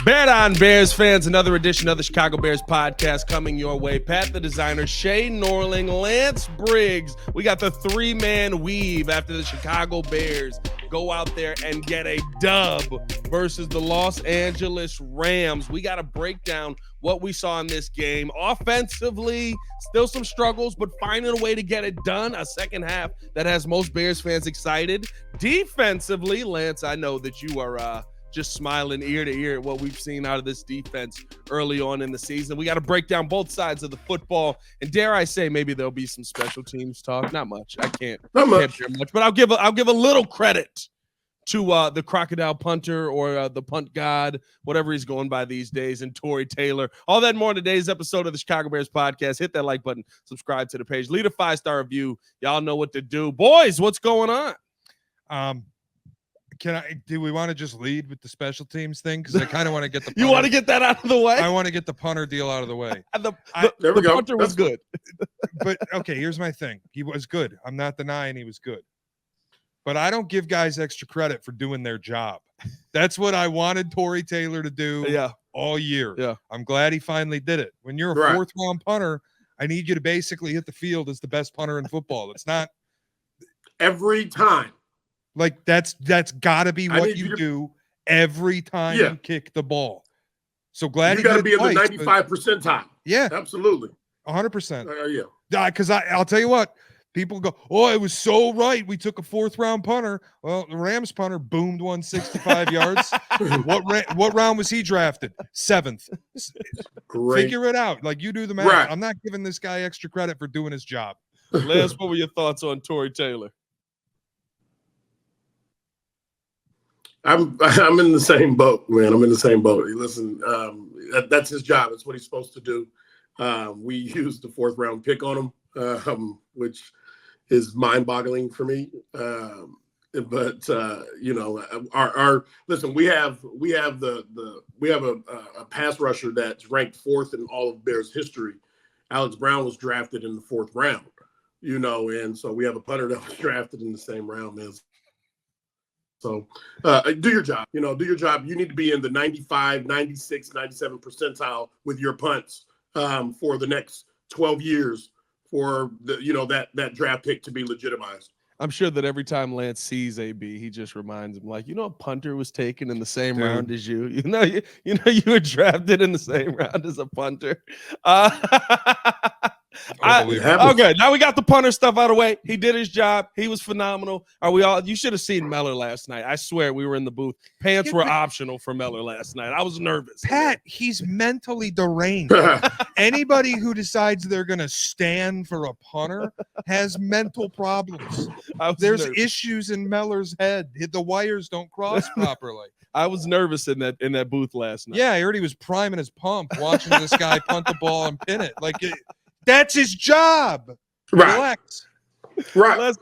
Bet on Bears fans, another edition of the Chicago Bears podcast coming your way. Pat the designer, Shea, Norling, Lance Briggs. We got the three-man weave after the Chicago Bears go out there and get a dub versus the Los Angeles Rams. We got to break down what we saw in this game. Offensively, still some struggles, but finding a way to get it done. A second half that has most Bears fans excited. Defensively, Lance, I know that you are just smiling ear to ear at what we've seen out of this defense early on in the season. We got to break down both sides of the football, and dare I say, maybe there'll be some special teams talk. Not much. I can't hear much, but I'll give a little credit to the crocodile punter or the punt god, whatever he's going by these days, and Tory Taylor. All that and more in today's episode of the Chicago Bears podcast. Hit that like button, subscribe to the page, leave a 5-star review. Y'all know what to do. Boys, what's going on? Do we want to just lead with the special teams thing? Because I kind of want to get the punter. You want to get that out of the way? I want to get the punter deal out of the way. There we go. Punter was good. But, okay, here's my thing. He was good. I'm not denying he was good. But I don't give guys extra credit for doing their job. That's what I wanted Tory Taylor to do all year. Yeah. I'm glad he finally did it. When you're a fourth-round punter, I need you to basically hit the field as the best punter in football. It's not every time. Like that's got to be what you do every time you kick the ball. So glad you got to be in the 95 percentile. Yeah, absolutely, 100%. Yeah, because I'll tell you what, people go, oh, it was so right. We took a fourth-round punter. Well, the Rams punter boomed 165 yards. What round was he drafted? 7th. Great. Figure it out. Like you do the math. Right. I'm not giving this guy extra credit for doing his job. Lance, what were your thoughts on Tory Taylor? I'm in the same boat, man. I'm in the same boat. Listen, that's his job. It's what he's supposed to do. We used the 4th-round pick on him, which is mind-boggling for me. But our listen. We have a pass rusher that's ranked 4th in all of Bears history. Alex Brown was drafted in the 4th round, and so we have a punter that was drafted in the same round, man. So do your job, do your job. You need to be in the 95, 96, 97 percentile with your punts for the next 12 years for that draft pick to be legitimized. I'm sure that every time Lance sees AB, he just reminds him, like, a punter was taken in the same round as you. You were drafted in the same round as a punter. Okay, now we got the punter stuff out of the way. He did his job. He was phenomenal. You should have seen Meller last night. I swear we were in the booth. Pants were optional for Meller last night. I was nervous. Pat, he's mentally deranged. Anybody who decides they're going to stand for a punter has mental problems. There's issues in Meller's head. The wires don't cross properly. I was nervous in that booth last night. Yeah, I heard he was priming his pump watching this guy punt the ball and pin it. That's his job. Right. Relax. Right.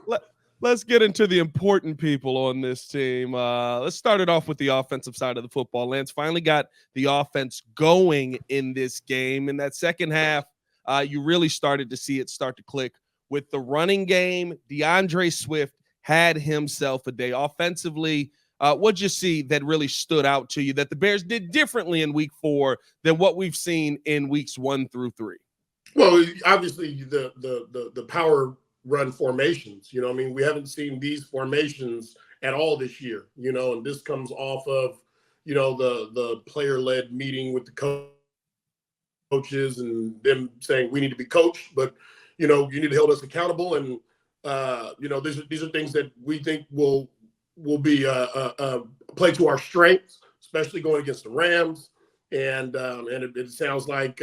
Let's get into the important people on this team. Let's start it off with the offensive side of the football. Lance finally got the offense going in this game. In that second half, you really started to see it start to click with the running game. DeAndre Swift had himself a day. Offensively, what'd you see that really stood out to you that the Bears did differently in week 4 than what we've seen in weeks 1 through 3? Well, obviously the power run formations, we haven't seen these formations at all this year, and this comes off of, the player-led meeting with the coaches and them saying we need to be coached, but, you need to hold us accountable. And, these are things that we think will be play to our strengths, especially going against the Rams. And it sounds like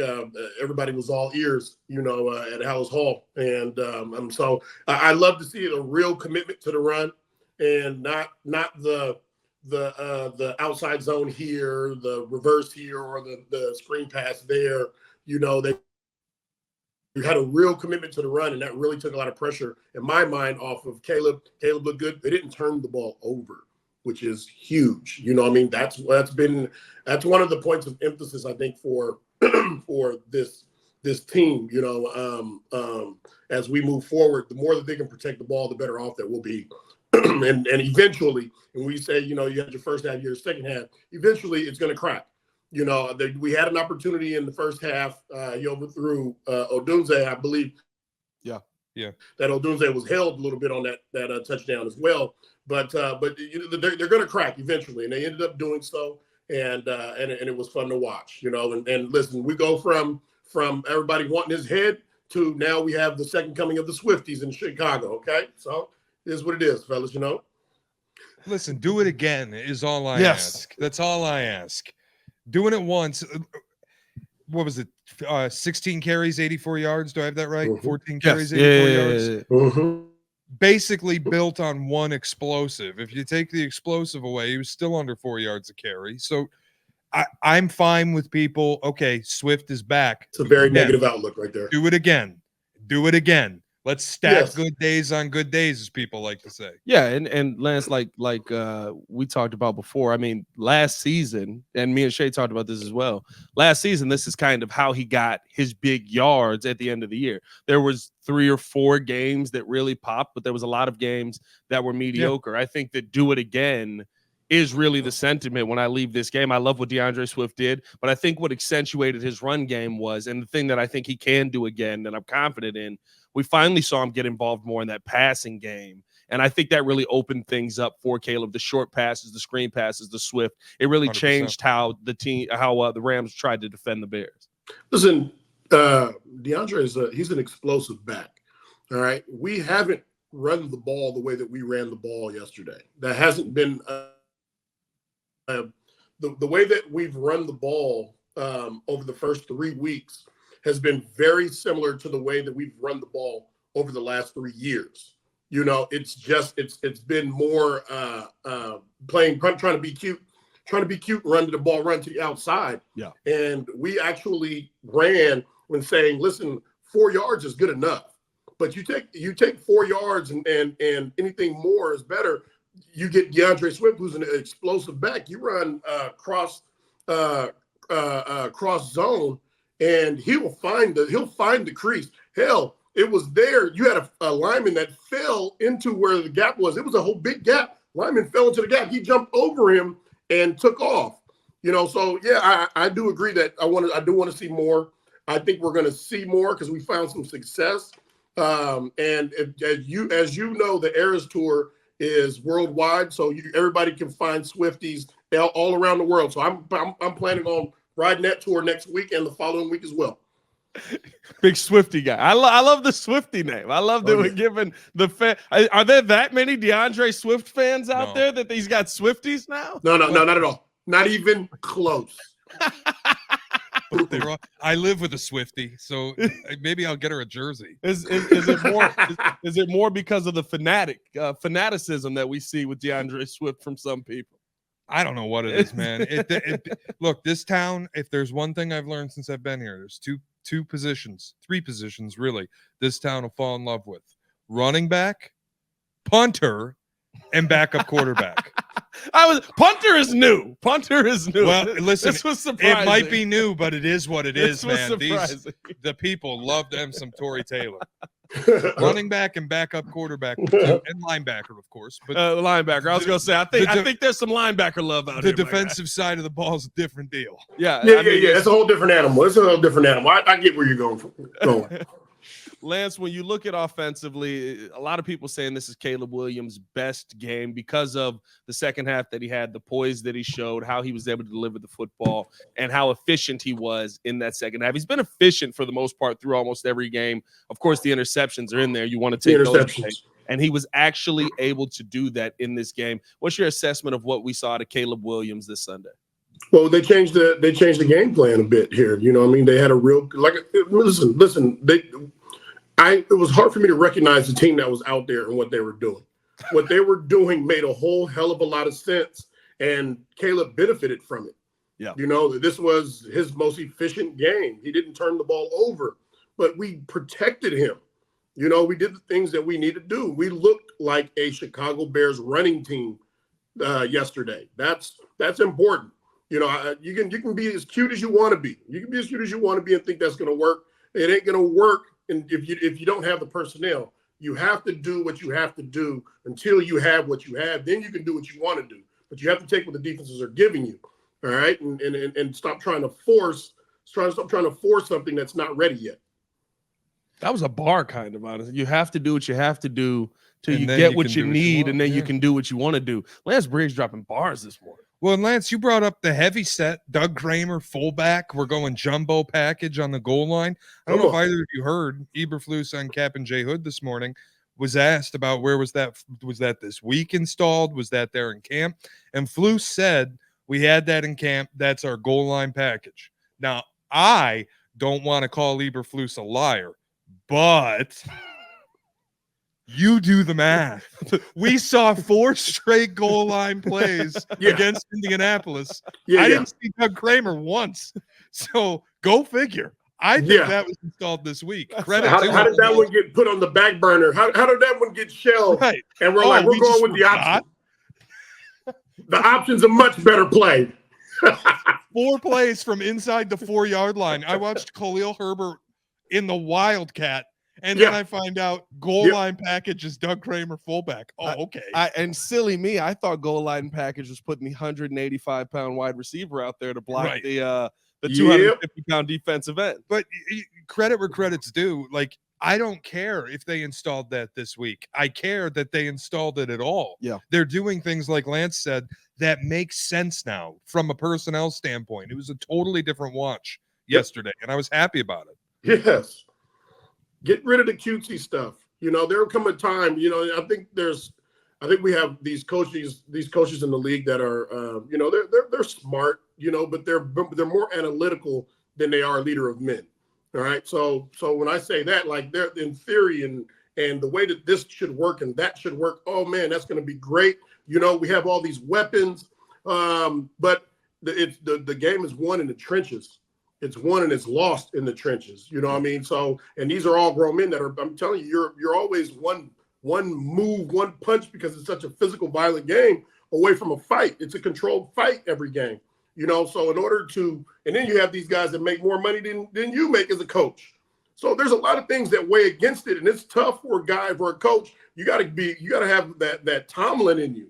everybody was all ears, at Hallis Hall. And so I love to see a real commitment to the run, and not the outside zone here, the reverse here, or the screen pass there. They had a real commitment to the run, and that really took a lot of pressure in my mind off of Caleb. Caleb looked good. They didn't turn the ball over, which is huge. That's one of the points of emphasis, I think, for this team. As we move forward, the more that they can protect the ball, the better off that we'll be. and eventually, when we say, you had your first half, your second half, eventually it's going to crack. We had an opportunity in the first half. He overthrew Odunze, I believe. Yeah. That Odunze was held a little bit on that touchdown as well. But they're going to crack eventually, and they ended up doing so. And it was fun to watch, And listen, we go from everybody wanting his head to now we have the second coming of the Swifties in Chicago. Okay, so it is what it is, fellas. Listen, do it again is all I ask. That's all I ask. Doing it once. What was it? 16 carries, 84 yards. Do I have that right? Mm-hmm. 14 carries, 84 yards. Mm-hmm. Basically built on one explosive. If you take the explosive away, he was still under 4 yards a carry. So I'm fine with people. Okay, Swift is back. It's a very negative outlook right there. Do it again. Let's stack good days on good days, as people like to say. Yeah, and Lance, like we talked about before. I mean, last season, and me and Shea talked about this as well. Last season, this is kind of how he got his big yards at the end of the year. There was 3 or 4 games that really popped, but there was a lot of games that were mediocre. Yeah. I think that do it again is really the sentiment when I leave this game. I love what DeAndre Swift did, but I think what accentuated his run game was, and the thing that I think he can do again, that I'm confident in, we finally saw him get involved more in that passing game. And I think that really opened things up for Caleb. The short passes, the screen passes, the Swift. It really 100%. Changed how the Rams tried to defend the Bears. Listen, DeAndre he's an explosive back. All right. We haven't run the ball the way that we ran the ball yesterday. That hasn't been the way that we've run the ball over the first 3 weeks has been very similar to the way that we've run the ball over the last 3 years. It's been more trying to be cute, run to the ball, run to the outside. Yeah. And we actually ran when saying, listen, 4 yards is good enough. But you take 4 yards and anything more is better. You get DeAndre Swift, who's an explosive back. You run cross zone, and he'll find the crease. Hell, it was there. You had a lineman that fell into where the gap was. It was a whole big gap. Lineman fell into the gap. He jumped over him and took off. So yeah, I do agree that I do want to see more. I think we're going to see more because we found some success. And as you know, the Eras Tour is worldwide, so everybody can find Swifties all around the world. So I'm planning on riding that tour next week and the following week as well. Big Swifty guy. I love the Swifty name. I love that we're giving the fan. Are there that many DeAndre Swift fans out there that he's got Swifties now? No, not at all. Not even close. I live with a Swifty, so maybe I'll get her a jersey. Is it more because of the fanaticism that we see with DeAndre Swift from some people? I don't know what it is, man. Look, this town, if there's one thing I've learned since I've been here, there's three positions, really, this town will fall in love with: running back, punter, and backup quarterback. Punter is new. Well, listen, this was surprising. It might be new, but it is what it is, man. The people love them some Tory Taylor. Running back and backup quarterback, and linebacker, of course. But linebacker. I was going to say, I think there's some linebacker love out here. The defensive side of the ball is a different deal. Yeah. It's a whole different animal. I get where you're going. Lance, when you look at offensively, a lot of people saying this is Caleb Williams' best game because of the second half that he had, the poise that he showed, how he was able to deliver the football, and how efficient he was in that second half. He's been efficient for the most part through almost every game. Of course, the interceptions are in there. You want to take those. And he was actually able to do that in this game. What's your assessment of what we saw to Caleb Williams this Sunday? Well, they changed the game plan a bit here. You know what I mean? They had a real listen. It was hard for me to recognize the team that was out there and what they were doing. What they were doing made a whole hell of a lot of sense, and Caleb benefited from it. Yeah. This was his most efficient game. He didn't turn the ball over, but we protected him. We did the things that we needed to do. We looked like a Chicago Bears running team yesterday. That's important. You can be as cute as you want to be. You can be as cute as you want to be and think that's going to work. It ain't going to work. And if you don't have the personnel, you have to do what you have to do until you have what you have. Then you can do what you want to do. But you have to take what the defenses are giving you. All right, and stop trying to force something that's not ready yet. That was a bar, kind of, honestly. You have to do what you have to do till you then get you what can you do what you need, want, and then yeah. you can do what you want to do. Lance Briggs dropping bars this morning. Well, and Lance, you brought up the heavy set. Doug Kramer, fullback. We're going jumbo package on the goal line. I don't know if either of you heard Eberflus on Cap and J Hood this morning was asked about where was that this week installed? Was that there in camp? And Flus said, we had that in camp. That's our goal line package. Now, I don't want to call Eberflus a liar, but you do the math. We saw 4 straight goal line plays against Indianapolis. I didn't see Doug Kramer once. So go figure. I think that was installed this week. Credit how did that one get put on the back burner? How did that one get shelved? Right. And we're we're going with the option. The option's a much better play. 4 plays from inside the 4-yard line. I watched Khalil Herbert in the Wildcat. And then I find out goal line package is Doug Kramer fullback. Oh, okay. And silly me, I thought goal line package was putting the 185-pound wide receiver out there to block the 250-pound defensive end. But credit where credit's due. Like, I don't care if they installed that this week. I care that they installed it at all. Yeah. They're doing things, like Lance said, that makes sense now from a personnel standpoint. It was a totally different watch yesterday, and I was happy about it. Yes. Get rid of the cutesy stuff. You know, there'll come a time, you know, I think we have these coaches in the league that are, you know, they're smart, you know, but they're more analytical than they are a leader of men. All right. So when I say that, like, they're in theory and the way that this should work and that should work, oh man, that's going to be great. You know, we have all these weapons, but the game is won in the trenches. It's won and it's lost in the trenches. You know what I mean? So, and these are all grown men that are, I'm telling you, you're always one move, one punch, because it's such a physical, violent game, away from a fight. It's a controlled fight every game, you know? So in order to, and then you have these guys that make more money than you make as a coach. So there's a lot of things that weigh against it. And it's tough for a coach. You got to have that Tomlin in you.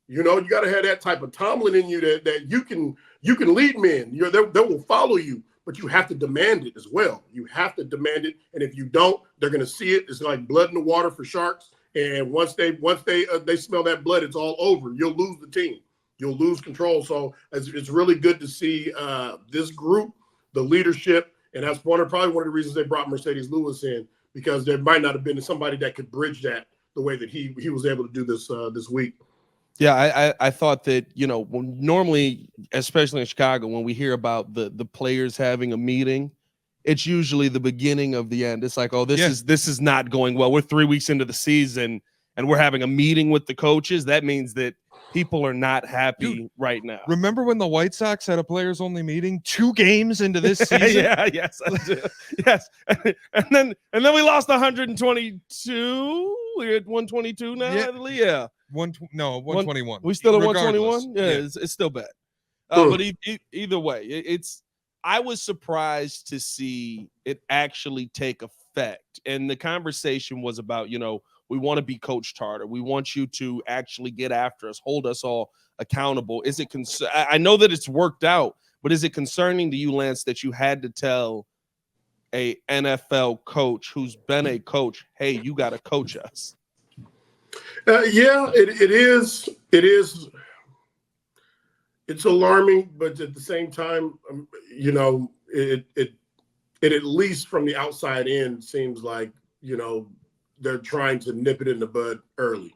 You know, you got to have that type of Tomlin in you that you can lead men. They will follow you. But you have to demand it as well. You have to demand it, and if you don't, they're going to see it. It's like blood in the water for sharks. And once they smell that blood, it's all over. You'll lose the team. You'll lose control. So it's really good to see this group, the leadership, and that's probably one of the reasons they brought Mercedes Lewis in, because there might not have been somebody that could bridge that the way that he was able to do this week. Yeah, I thought that, you know, normally, especially in Chicago, when we hear about the players having a meeting, it's usually the beginning of the end. It's like, oh, this is not going well. We're 3 weeks into the season and we're having a meeting with the coaches. That means that people are not happy right now. Remember when the White Sox had a players only meeting 2 games into this season? Yes. And then we lost 122. We're at 122 now, yeah. 121. We still at 121. Yeah, it's still bad. But either way, I was surprised to see it actually take effect. And the conversation was about, you know, we want to be coached harder. We want you to actually get after us, hold us all accountable. Is it I know that it's worked out, but is it concerning to you, Lance, that you had to tell a NFL coach who's been a coach, hey, you got to coach us? It is. It's alarming, but at the same time, you know, it at least from the outside in seems like, you know, they're trying to nip it in the bud early,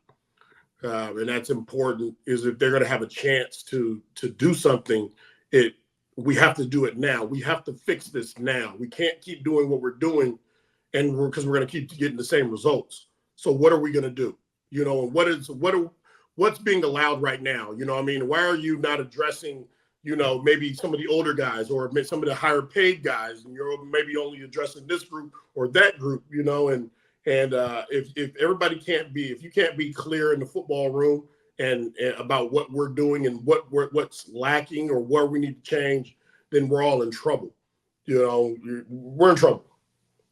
and that's important. Is if they're going to have a chance to do something, we have to do it now. We have to fix this now. We can't keep doing what we're doing, because we're going to keep getting the same results. So what are we going to do? You know, what's being allowed right now? You know what I mean? Why are you not addressing, you know, maybe some of the older guys or some of the higher paid guys, and you're maybe only addressing this group or that group, you know, and if everybody if you can't be clear in the football room and about what we're doing and what's lacking or where we need to change, then we're all in trouble. You know, we're in trouble.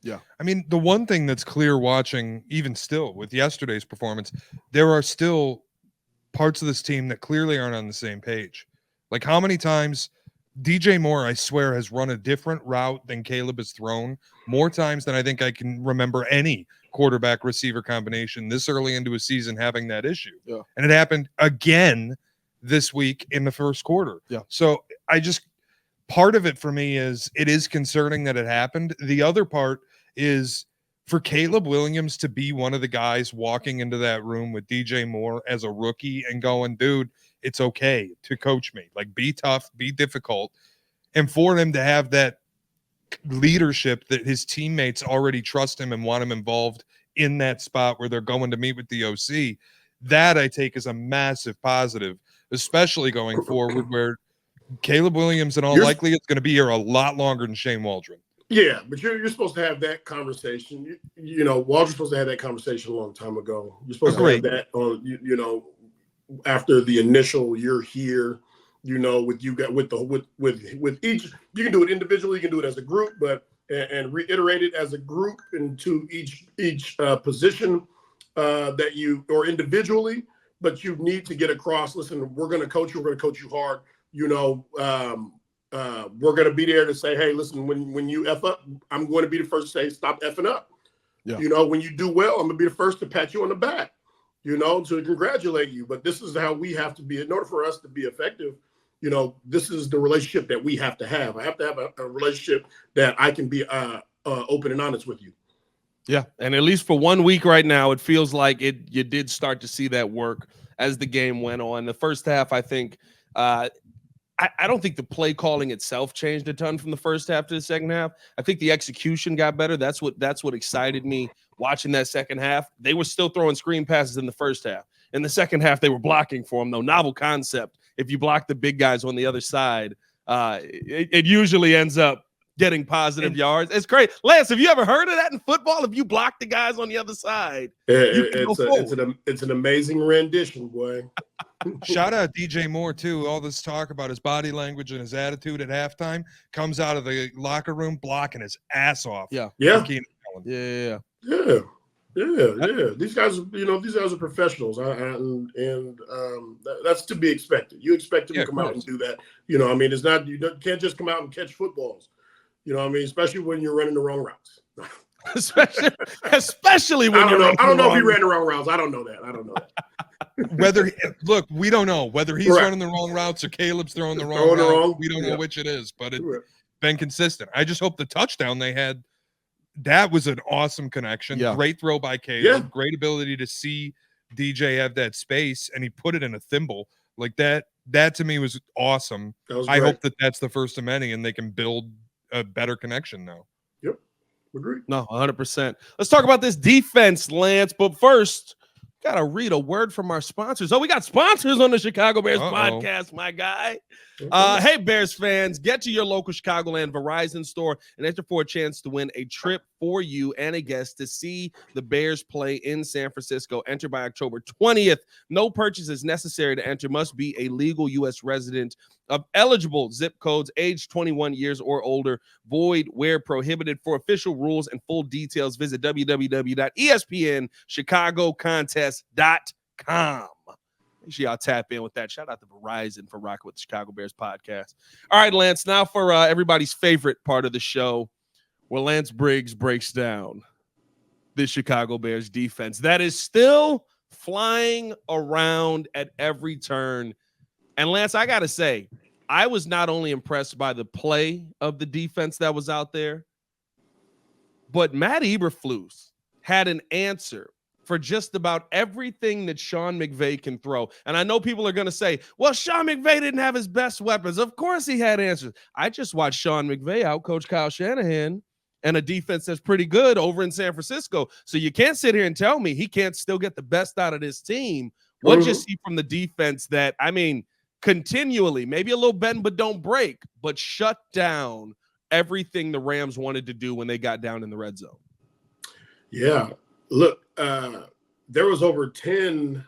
Yeah. I mean, the one thing that's clear watching, even still with yesterday's performance, there are still parts of this team that clearly aren't on the same page. Like, how many times DJ Moore, I swear, has run a different route than Caleb has thrown more times than I think I can remember any quarterback receiver combination this early into a season having that issue. Yeah. And it happened again this week in the first quarter. Yeah. So part of it for me is it is concerning that it happened. The other part is for Caleb Williams to be one of the guys walking into that room with DJ Moore as a rookie and going, dude, it's okay to coach me. Like, be tough, be difficult. And for him to have that leadership that his teammates already trust him and want him involved in that spot where they're going to meet with the OC, that I take as a massive positive, especially going forward where Caleb Williams in all likelihood is going to be here a lot longer than Shane Waldron. Yeah, but you're supposed to have that conversation. You know, Waldron's supposed to have that conversation a long time ago. You're supposed to have that on, you know, after the initial you're here, you know, with each, you can do it individually, you can do it as a group, but and reiterate it as a group into each position that you, or individually, but you need to get across, listen, we're going to coach you hard. You know, we're going to be there to say, hey, listen, when you F up, I'm going to be the first to say, stop effing up. Yeah. You know, when you do well, I'm going to be the first to pat you on the back, you know, to congratulate you. But this is how we have to be. In order for us to be effective, you know, this is the relationship that we have to have. I have to have a relationship that I can be open and honest with you. Yeah, and at least for 1 week right now, it feels like you did start to see that work as the game went on. The first half, I think, I don't think the play calling itself changed a ton from the first half to the second half. I think the execution got better. That's what excited me watching that second half. They were still throwing screen passes in the first half. In the second half, they were blocking for them, though. Novel concept. If you block the big guys on the other side, it usually ends up getting positive yards. It's great. Lance, have you ever heard of that in football? If you block the guys on the other side, it's an amazing rendition, boy. Shout out DJ Moore, too. All this talk about his body language and his attitude at halftime comes out of the locker room blocking his ass off. Yeah. Yeah. These guys are professionals, and that's to be expected. You expect them to come out and do that. You know, I mean, you can't just come out and catch footballs. You know what I mean? Especially when you're running the wrong routes. especially when I don't know if he ran the wrong routes. I don't know that. We don't know whether he's running the wrong routes or Caleb's throwing the wrong route. We don't know which it is, but it's been consistent. I just hope the touchdown they had, that was an awesome connection. Yeah. Great throw by Caleb. Yeah. Great ability to see DJ have that space, and he put it in a thimble. Like that to me was awesome. I hope that's the first of many, and they can build a better connection now. Yep. Agreed. No, 100%. Let's talk about this defense, Lance. But first, got to read a word from our sponsors. Oh, we got sponsors on the Chicago Bears podcast, my guy. Hey, Bears fans, get to your local Chicagoland Verizon store and enter for a chance to win a trip for you and a guest to see the Bears play in San Francisco. Enter by October 20th. No purchase is necessary to enter. Must be a legal U.S. resident of eligible zip codes, age 21 years or older. Void where prohibited. For official rules and full details, visit www.espnchicagocontest.com. Make sure y'all tap in with that. Shout out to Verizon for rocking with the Chicago Bears podcast. All right, Lance, now for everybody's favorite part of the show, where Lance Briggs breaks down the Chicago Bears defense that is still flying around at every turn. And Lance, I got to say, I was not only impressed by the play of the defense that was out there, but Matt Eberflus had an answer for just about everything that Sean McVay can throw. And I know people are going to say, well, Sean McVay didn't have his best weapons. Of course he had answers. I just watched Sean McVay outcoach Kyle Shanahan and a defense that's pretty good over in San Francisco. So you can't sit here and tell me he can't still get the best out of this team. What'd you see from the defense that, I mean, continually, maybe a little bend but don't break, but shut down everything the Rams wanted to do when they got down in the red zone? Yeah. Look, there was over 10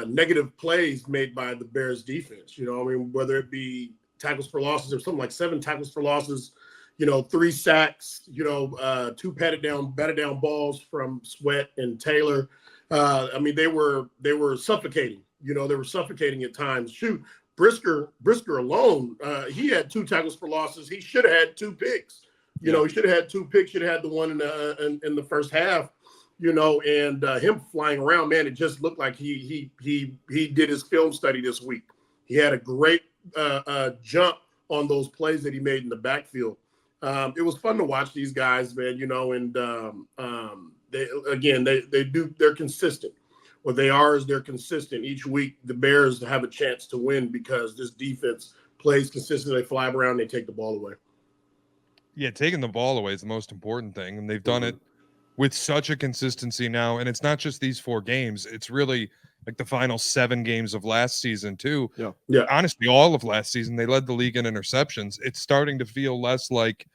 negative plays made by the Bears defense. You know, I mean, whether it be tackles for losses or something like 7 tackles for losses, 3 sacks, 2 batted down balls from Sweat and Taylor. I mean, they were suffocating. They were suffocating at times. Shoot, Brisker alone, he had 2 tackles for losses. He should have had 2 picks. He should have had 2 picks. Should have had the one in the first half. And him flying around, man, it just looked like he did his film study this week. He had a great jump on those plays that he made in the backfield. It was fun to watch these guys, man. They're consistent. What they are is they're consistent. Each week, the Bears have a chance to win because this defense plays consistently. They fly around, they take the ball away. Yeah, taking the ball away is the most important thing, and they've done it with such a consistency now. And it's not just these 4 games; it's really like the final 7 games of last season too. Yeah. Honestly, all of last season, they led the league in interceptions. It's starting to feel less like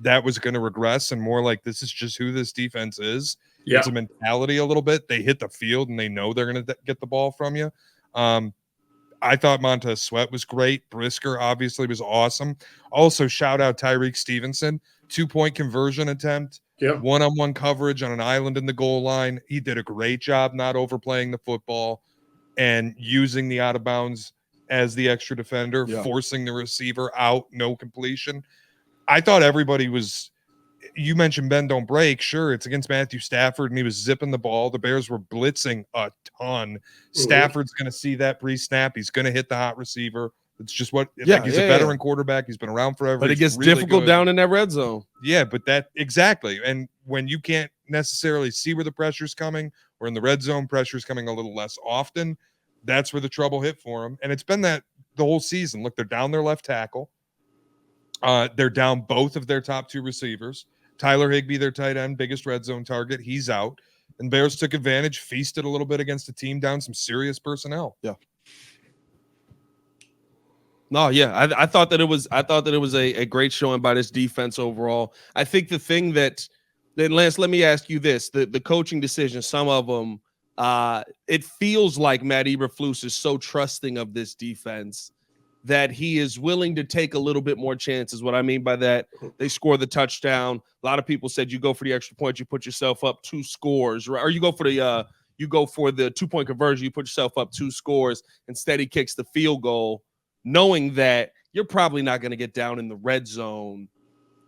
that was going to regress and more like this is just who this defense is. Yeah. It's a mentality a little bit. They hit the field and they know they're going to get the ball from you. I thought Montez Sweat was great. Brisker obviously was awesome. Also, shout out Tyreek Stevenson, 2-point conversion attempt, one-on-one coverage on an island in the goal line. He did a great job not overplaying the football and using the out of bounds as the extra defender, forcing the receiver out, no completion. I thought everybody was. You mentioned bend don't break. Sure, it's against Matthew Stafford, and he was zipping the ball. The Bears were blitzing a ton. Stafford's going to see that pre-snap. He's going to hit the hot receiver. It's just what he's a veteran quarterback. He's been around forever. But it gets really difficult down in that red zone. Yeah, but exactly. And when you can't necessarily see where the pressure's coming, or in the red zone, pressure's coming a little less often, that's where the trouble hit for him. And it's been that the whole season. Look, they're down their left tackle. They're down both of their top 2 receivers. Tyler Higbee, their tight end, biggest red zone target. He's out. And Bears took advantage, feasted a little bit against a team down some serious personnel. Yeah. No, yeah. I thought that it was a great showing by this defense overall. I think the thing that Lance, let me ask you this. The coaching decisions, some of them, it feels like Matt Eberflus is so trusting of this defense that he is willing to take a little bit more chances. What I mean by that, they score the touchdown. A lot of people said you go for the extra point, you put yourself up 2 scores, right? Or you go for the 2-point conversion, you put yourself up 2 scores. Instead, he kicks the field goal, knowing that you're probably not going to get down in the red zone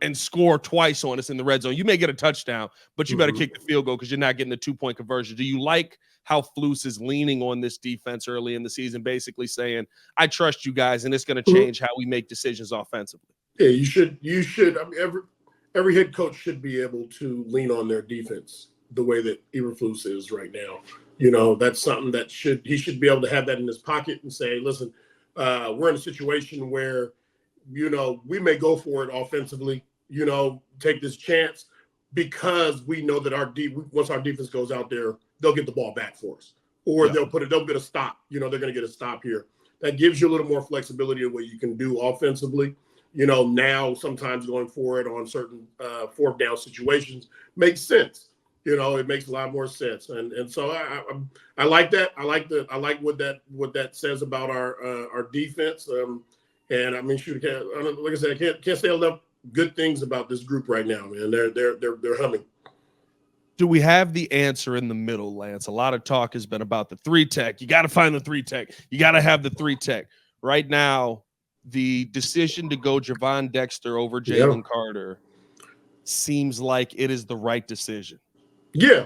and score twice on us in the red zone. You may get a touchdown, but you better kick the field goal because you're not getting the 2-point conversion. Do you like how Flus is leaning on this defense early in the season, basically saying, I trust you guys, and it's going to change how we make decisions offensively? Yeah, you should. I mean, every head coach should be able to lean on their defense the way that Eberflus is right now. That's something that he should be able to have that in his pocket and say, listen, we're in a situation where, we may go for it offensively, take this chance because we know that once our defense goes out there, they'll get the ball back for us, or they'll get a stop. They're going to get a stop here. That gives you a little more flexibility of what you can do offensively. Now sometimes going for it on certain 4th down situations makes sense. It makes a lot more sense. And so I like that. I like what that says about our defense. And I mean, like I said, I can't say enough good things about this group right now, man. They're humming. Do we have the answer in the middle, Lance? A lot of talk has been about the 3-tech. You got to find the 3-tech. You got to have the 3-tech. Right now, the decision to go Javon Dexter over Jalen Carter seems like it is the right decision. Yeah.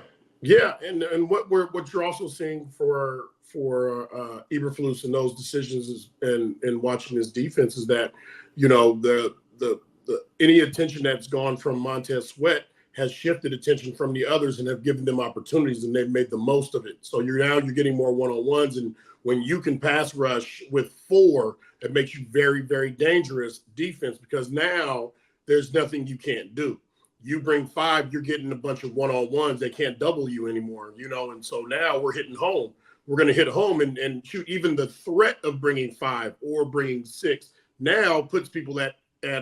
And what you're also seeing for Eberflus and those decisions is, and watching his defense is that, the any attention that's gone from Montez Sweat has shifted attention from the others and have given them opportunities, and they've made the most of it. So you're getting more one-on-ones, and when you can pass rush with 4, it makes you very, very dangerous defense because now there's nothing you can't do. You bring 5, you're getting a bunch of one-on-ones. They can't double you anymore, and so now we're hitting home. We're going to hit home and shoot. Even the threat of bringing 5 or bringing 6 now puts people in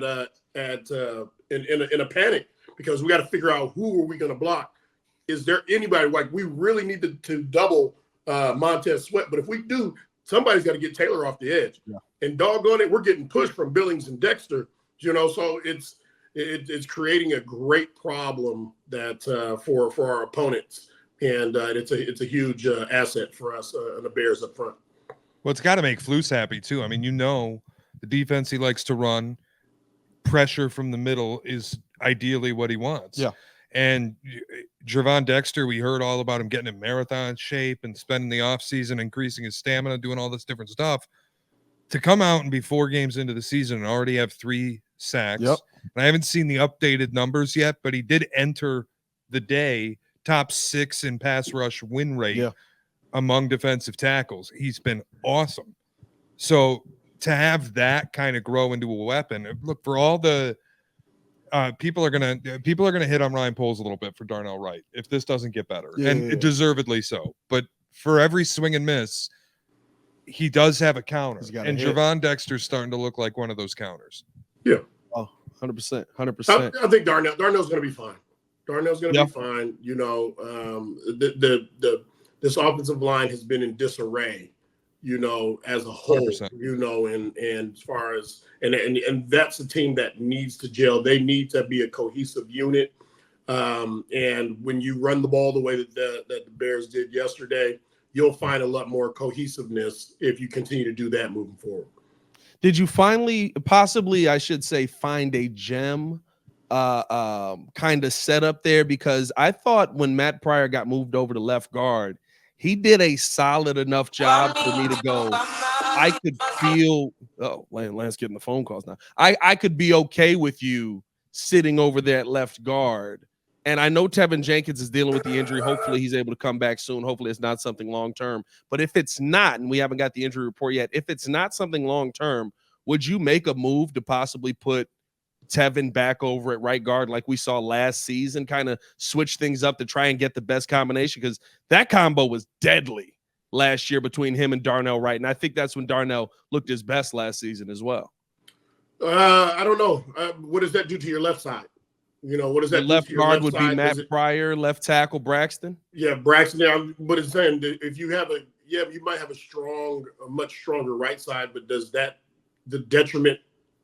a panic. Because we got to figure out who are we going to block. Is there anybody we really need to double Montez Sweat? But if we do, somebody's got to get Taylor off the edge. Yeah. And doggone it, we're getting pushed from Billings and Dexter. So it's creating a great problem that for our opponents, and it's a huge asset for us and the Bears up front. Well, it's got to make Flus happy too. I mean, the defense he likes to run, pressure from the middle is ideally what he wants. Yeah. And Gervon Dexter, we heard all about him getting in marathon shape and spending the offseason increasing his stamina, doing all this different stuff. To come out and be 4 games into the season and already have 3 sacks. Yep. And I haven't seen the updated numbers yet, but he did enter the day top 6 in pass rush win rate among defensive tackles. He's been awesome. So to have that kind of grow into a weapon, look, for all the people are gonna hit on Ryan Poles a little bit for Darnell Wright if this doesn't get better, and deservedly so. But for every swing and miss, he does have a counter, and Gervon Dexter's starting to look like one of those counters. Yeah. Oh, 100%. 100%. I think Darnell's going to be fine. Darnell's going to be fine. This offensive line has been in disarray, as a whole, 100%. And as far as and that's a team that needs to gel. They need to be a cohesive unit. And when you run the ball the way that the Bears did yesterday, you'll find a lot more cohesiveness if you continue to do that moving forward. Did you possibly, I should say, find a gem kind of setup there? Because I thought when Matt Pryor got moved over to left guard, he did a solid enough job for me to go, I could feel, Lance getting the phone calls now. I could be okay with you sitting over there at left guard. And I know Tevin Jenkins is dealing with the injury. Hopefully he's able to come back soon. Hopefully it's not something long-term. But if it's not, and we haven't got the injury report yet, if it's not something long-term, would you make a move to possibly put Tevin back over at right guard like we saw last season, kind of switch things up to try and get the best combination? Because that combo was deadly last year between him and Darnell Wright. And I think that's when Darnell looked his best last season as well. I don't know. What does that do to your left side? What does that do? Left guard would be Matt Pryor, left tackle Braxton. Yeah, Braxton. Yeah, but it's saying if you have you might have a much stronger right side, but does that the detriment,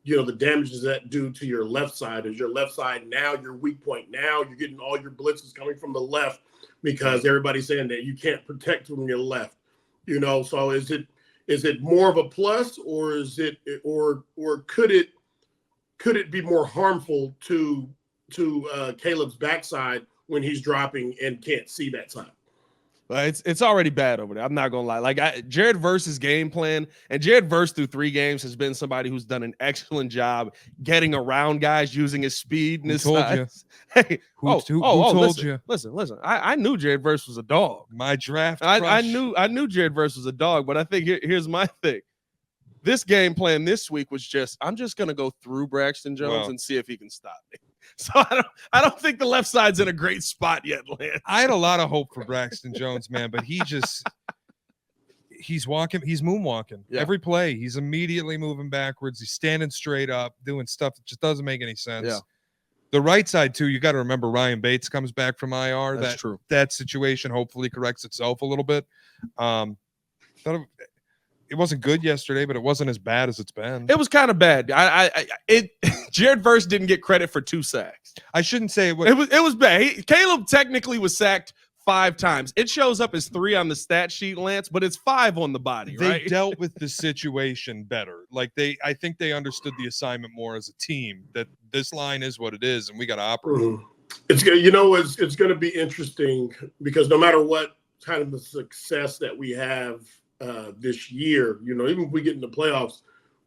the damage does that do to your left side? Is your left side now your weak point? Now you're getting all your blitzes coming from the left because everybody's saying that you can't protect from your left. So is it more of a plus, or is it or could it be more harmful to Caleb's backside when he's dropping and can't see that side? It's already bad over there. I'm not gonna lie. Like Jared Verse's game plan, and Jared Verse through 3 games has been somebody who's done an excellent job getting around guys using his speed and his size. Hey, who told you? Listen. I knew Jared Verse was a dog. My draft. I knew Jared Verse was a dog, but I think here's my thing. This game plan this week was I'm just gonna go through Braxton Jones and see if he can stop me. So I don't think the left side's in a great spot yet, Lance. I had a lot of hope for Braxton Jones, man, but he's moonwalking. Yeah. Every play, he's immediately moving backwards. He's standing straight up, doing stuff that just doesn't make any sense. Yeah. The right side, too, you got to remember Ryan Bates comes back from IR. That's true. That situation hopefully corrects itself a little bit. It wasn't good yesterday, but it wasn't as bad as it's been. It was kind of bad. Jared Verse didn't get credit for 2 sacks. I shouldn't say it was. It was bad. Caleb technically was sacked 5 times. It shows up as 3 on the stat sheet, Lance, but it's 5 on the body. They dealt with the situation better. I think they understood the assignment more as a team. That this line is what it is, and we got to operate. Mm-hmm. It's going to be interesting because no matter what kind of the success that we have this year, even if we get in the playoffs,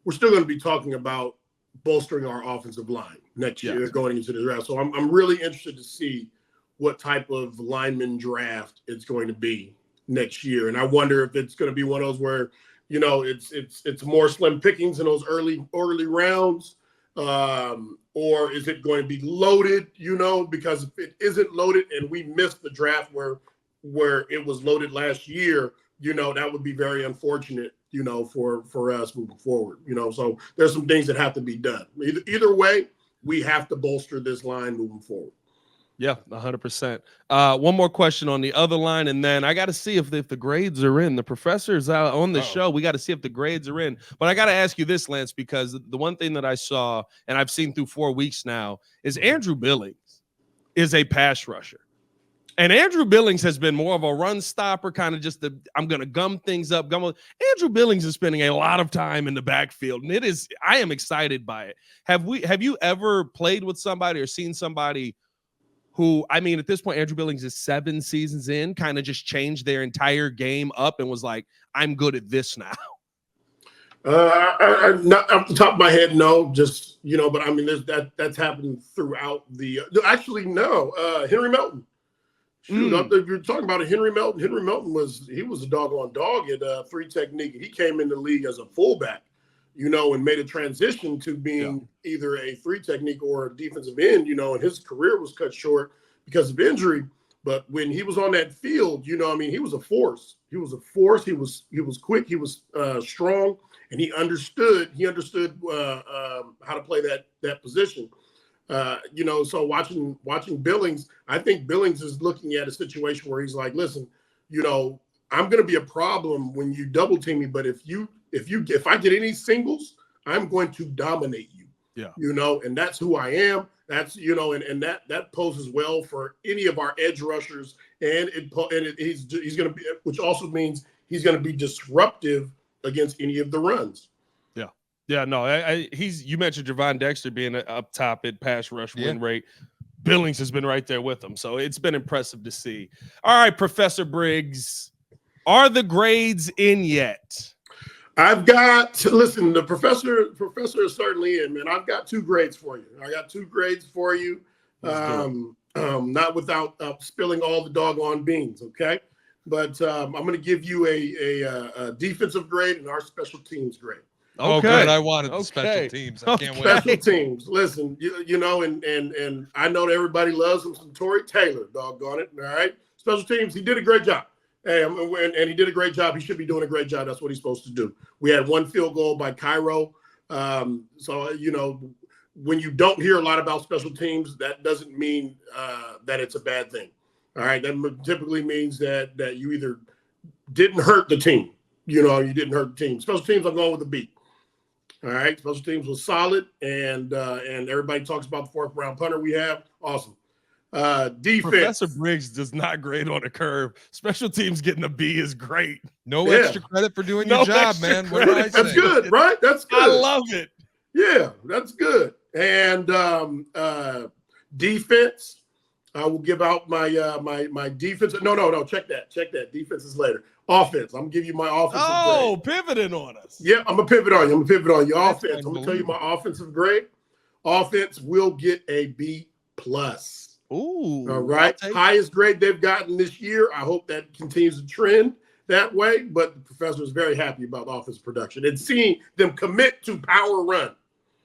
we're still going to be talking about bolstering our offensive line next year going into the draft. So I'm really interested to see what type of lineman draft it's going to be next year. And I wonder if it's going to be one of those where, it's more slim pickings in those early rounds, or is it going to be loaded, because if it isn't loaded and we missed the draft where it was loaded last year, that would be very unfortunate, for us moving forward, so there's some things that have to be done. Either way, we have to bolster this line moving forward. Yeah, 100%. One more question on the other line, and then I got to see if the grades are in. The professor's out on the show. We got to see if the grades are in. But I got to ask you this, Lance, because the one thing that I saw, and I've seen through 4 weeks now, is Andrew Billings is a pass rusher. And Andrew Billings has been more of a run stopper, kind of just I'm going to gum things up. Andrew Billings is spending a lot of time in the backfield, and I am excited by it. Have you ever played with somebody or seen somebody who, I mean, at this point, Andrew Billings is 7 seasons in, kind of just changed their entire game up and was like, I'm good at this now? Not off the top of my head, no. Just, but I mean, that's happened throughout the. Actually, no. Henry Melton. Shoot, if you're talking about a Henry Melton was a doggone dog at 3 technique. He came in the league as a fullback, and made a transition to being either a 3 technique or a defensive end, and his career was cut short because of injury. But when he was on that field, he was a force. He was a force. He was quick. He was strong, and he understood how to play that position. So watching Billings, I think Billings is looking at a situation where he's like, listen, I'm going to be a problem when you double team me, but if I get any singles, I'm going to dominate you. Yeah. And that's who I am. That's, and that poses well for any of our edge rushers, and he's going to be, which also means he's going to be disruptive against any of the runs. Yeah, no, you mentioned Javon Dexter being up top at pass rush win rate. Billings has been right there with him, so it's been impressive to see. All right, Professor Briggs, are the grades in yet? The professor is certainly in, man. I've got 2 grades for you. Not without spilling all the doggone beans, okay? But I'm going to give you a defensive grade and our special teams grade. Okay. Oh, good. I wanted the special teams. I can't wait. Special teams. Listen, and I know that everybody loves him some Torrey Taylor, doggone it. All right. Special teams, he did a great job. And he did a great job. He should be doing a great job. That's what he's supposed to do. We had 1 field goal by Cairo. So, when you don't hear a lot about special teams, that doesn't mean that it's a bad thing. All right. That typically means that you either didn't hurt the team. You didn't hurt the team. Special teams, I'm going with a B. All right. Special teams was solid. And everybody talks about the 4th round punter we have. Awesome. Defense. Professor Briggs does not grade on a curve. Special teams getting a B is great. No extra credit for doing your job, man. What did I say? That's good, right? That's good. I love it. Yeah, that's good. And defense, I will give out my my defense. No. Check that. Defense is later. Offense. I'm gonna give you my offensive grade. Pivoting on us. Yeah, I'm gonna pivot on you. Your offense. I'm gonna tell you my offensive grade. Offense will get a B+. Ooh. All right. Highest grade they've gotten this year. I hope that continues to trend that way. But the professor is very happy about offense production and seeing them commit to power run.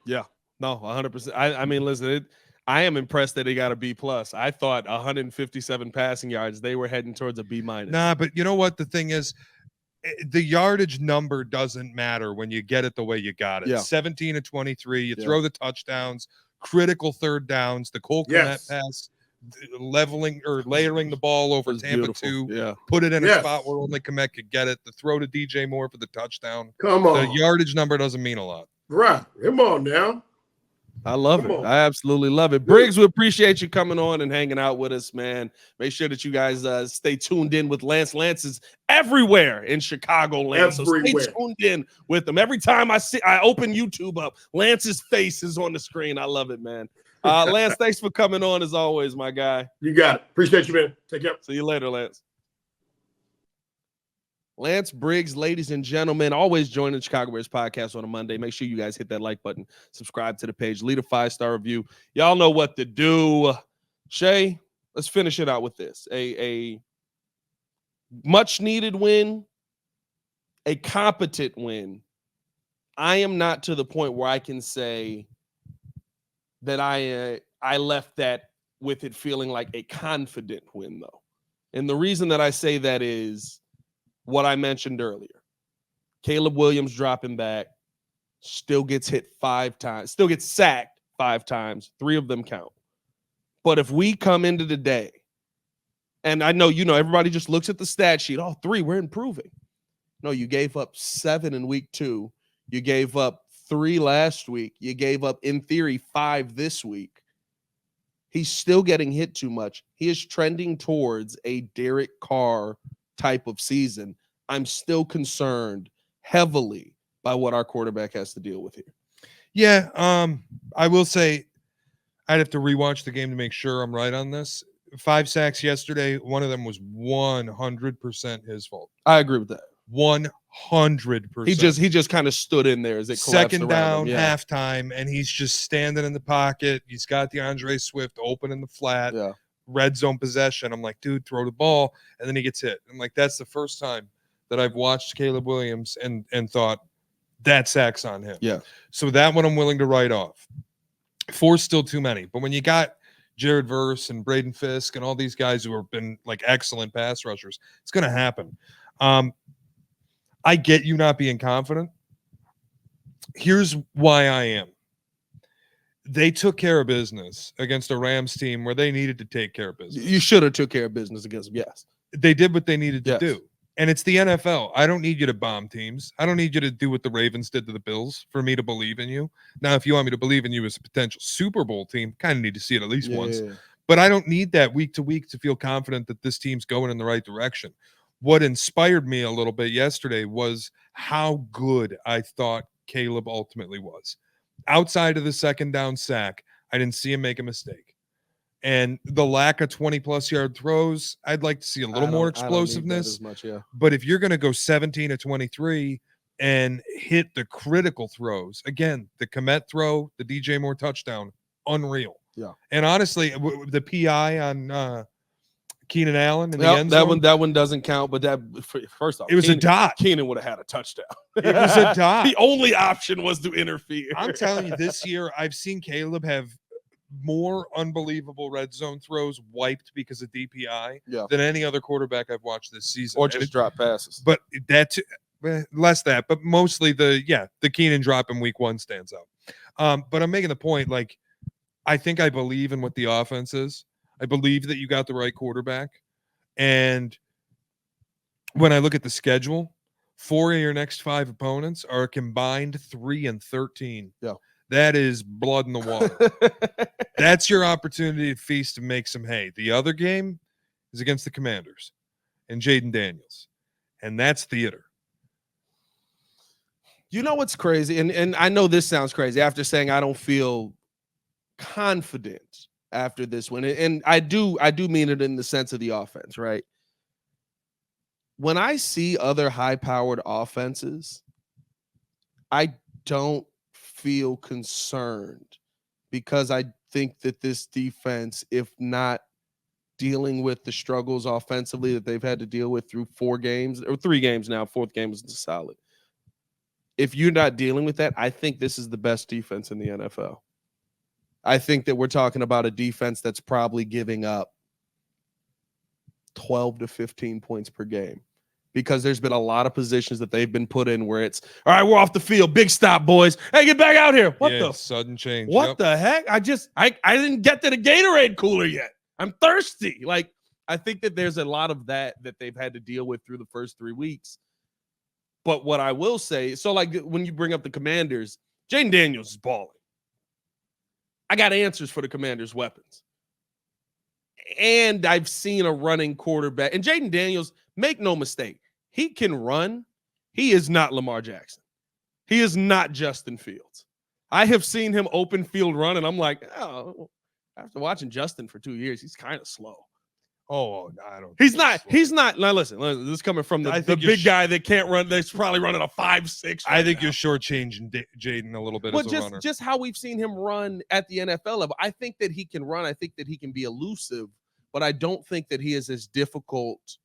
Yeah. No, 100%. I mean, listen, I am impressed that he got a B+. I thought 157 passing yards, they were heading towards a B-. Nah, but you know what? The thing is, the yardage number doesn't matter when you get it the way you got it. 17 of 23. You throw the touchdowns, critical 3rd downs, the Cole Kmet pass, leveling or layering the ball over Tampa 2, put it in a spot where only Kmet could get it, the throw to DJ Moore for the touchdown. Come on. The yardage number doesn't mean a lot. Right. Come on now. I love it. I absolutely love it. Briggs, we appreciate you coming on and hanging out with us, man. Make sure that you guys stay tuned in with Lance. Lance is everywhere in Chicagoland. So stay tuned in with him. Every time I open YouTube up, Lance's face is on the screen. I love it, man. Lance, thanks for coming on as always, my guy. You got it. Appreciate you, man. Take care. See you later, Lance. Lance Briggs, ladies and gentlemen, always join the Chicago Bears podcast on a Monday. Make sure you guys hit that like button, subscribe to the page, leave a 5-star review. Y'all know what to do. Shea, let's finish it out with this. A much needed win, a competent win. I am not to the point where I can say that I left that with it feeling like a confident win, though. And the reason that I say that is what I mentioned earlier. Caleb Williams dropping back, still gets hit 5 times, still gets sacked 5 times. 3 of them count. But if we come into the day, and I know, everybody just looks at the stat sheet. 3, we're improving. No, you gave up 7 in week 2. You gave up 3 last week. You gave up, in theory, 5 this week. He's still getting hit too much. He is trending towards a Derek Carr type of season. I'm still concerned heavily by what our quarterback has to deal with here. Yeah, I will say I'd have to rewatch the game to make sure I'm right on this. 5 sacks yesterday. One of them was 100% his fault. I agree with that. 100%. He just kind of stood in there as it collapsed second around down, him. Yeah. halftime, and he's just standing in the pocket. He's got DeAndre Swift open in the flat, red zone possession. I'm like, dude, throw the ball, and then he gets hit. I'm like, that's the first time that I've watched Caleb Williams and thought that sack's on him. Yeah. So that one I'm willing to write off. 4's still too many, but when you got Jared Verse and Braden Fisk and all these guys who have been like excellent pass rushers, it's going to happen. I get you not being confident. Here's why I am. They took care of business against a Rams team where they needed to take care of business. You should have took care of business against them, yes. They did what they needed to do. And it's the NFL. I don't need you to bomb teams. I don't need you to do what the Ravens did to the Bills for me to believe in you. Now, if you want me to believe in you as a potential Super Bowl team, kind of need to see it at least once. But I don't need that week to week to feel confident that this team's going in the right direction. What inspired me a little bit yesterday was how good I thought Caleb ultimately was. Outside of the second down sack, I didn't see him make a mistake. And the lack of 20-plus yard throws, I'd like to see a little more explosiveness. As much, yeah. But if you're going to go 17 to 23 and hit the critical throws, again, the Komet throw, the DJ Moore touchdown, unreal. Yeah. And honestly, the PI on Keenan Allen in the end zone, that one doesn't count. But that first off, it was a dot. Keenan would have had a touchdown. It was a dot. The only option was to interfere. I'm telling you, this year I've seen Caleb have more unbelievable red zone throws wiped because of DPI than any other quarterback I've watched this season. Or just drop passes. But that's less that, but mostly the Keenan drop in week 1 stands out. But I'm making the point, like, I think I believe in what the offense is. I believe that you got the right quarterback. And when I look at the schedule, 4 of your next 5 opponents are a combined 3-13. Yeah. That is blood in the water. That's your opportunity to feast and make some hay. The other game is against the Commanders and Jaden Daniels. And that's theater. You know what's crazy? And I know this sounds crazy after saying I don't feel confident after this one. And I do mean it in the sense of the offense, right? When I see other high-powered offenses, I don't feel concerned because I think that this defense, if not dealing with the struggles offensively that they've had to deal with through 4 games or 3 games now, 4th game is solid. If you're not dealing with that, I think this is the best defense in the NFL. I think that we're talking about a defense that's probably giving up 12 to 15 points per game because there's been a lot of positions that they've been put in where it's, all right, we're off the field. Big stop, boys. Hey, get back out here. What the sudden change? What the heck? I didn't get to the Gatorade cooler yet. I'm thirsty. Like, I think that there's a lot of that they've had to deal with through the first 3 weeks. But what I will say, so like when you bring up the Commanders, Jaden Daniels is balling. I got answers for the Commanders' weapons. And I've seen a running quarterback. And Jaden Daniels, make no mistake, he can run. He is not Lamar Jackson. He is not Justin Fields. I have seen him open field run, and I'm like, oh, after watching Justin for 2 years, he's kind of slow. Oh, I don't. He's not. Now listen, this is coming from the big guy that can't run. That's probably running a 5'6". I think you're shortchanging Jaden a little bit as a runner. Just how we've seen him run at the NFL level. I think that he can run. I think that he can be elusive, but I don't think that he is as difficult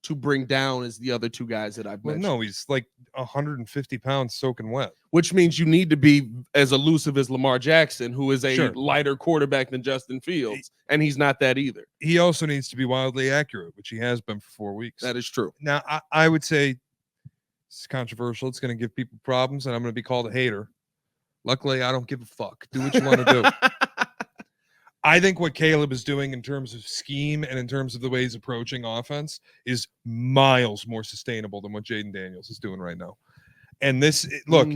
to bring down as the other 2 guys that I've mentioned. No, he's like 150 pounds soaking wet. Which means you need to be as elusive as Lamar Jackson, who is a lighter quarterback than Justin Fields, and he's not that either. He also needs to be wildly accurate, which he has been for 4 weeks. That is true. Now, I would say it's controversial. It's going to give people problems, and I'm going to be called a hater. Luckily, I don't give a fuck. Do what you want to do. I think what Caleb is doing in terms of scheme and in terms of the way he's approaching offense is miles more sustainable than what Jaden Daniels is doing right now. And this, look,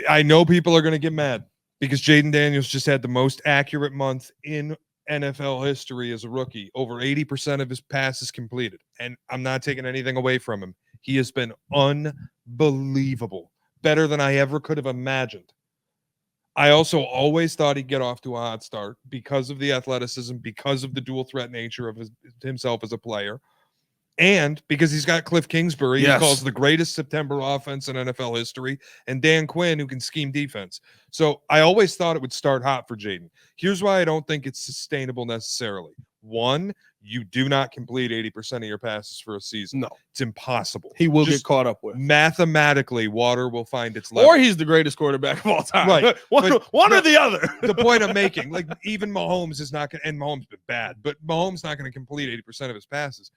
I know people are going to get mad Because Jaden Daniels just had the most accurate month in NFL history as a rookie. Over 80% of his passes completed. And I'm not taking anything away from him. He has been unbelievable. Better than I ever could have imagined. I also always thought he'd get off to a hot start because of the athleticism, because of the dual threat nature of himself as a player, and because he's got Cliff Kingsbury, he calls the greatest September offense in NFL history, and Dan Quinn, who can scheme defense. So I always thought it would start hot for Jaden. Here's why I don't think it's sustainable necessarily. One, you do not complete 80% of your passes for a season. No. It's impossible. He will get caught up with. Mathematically, water will find its level. Or he's the greatest quarterback of all time. Right. one or the other. The point I'm making, like even Mahomes is not going to, and Mahomes been bad, but Mahomes not going to complete 80% of his passes.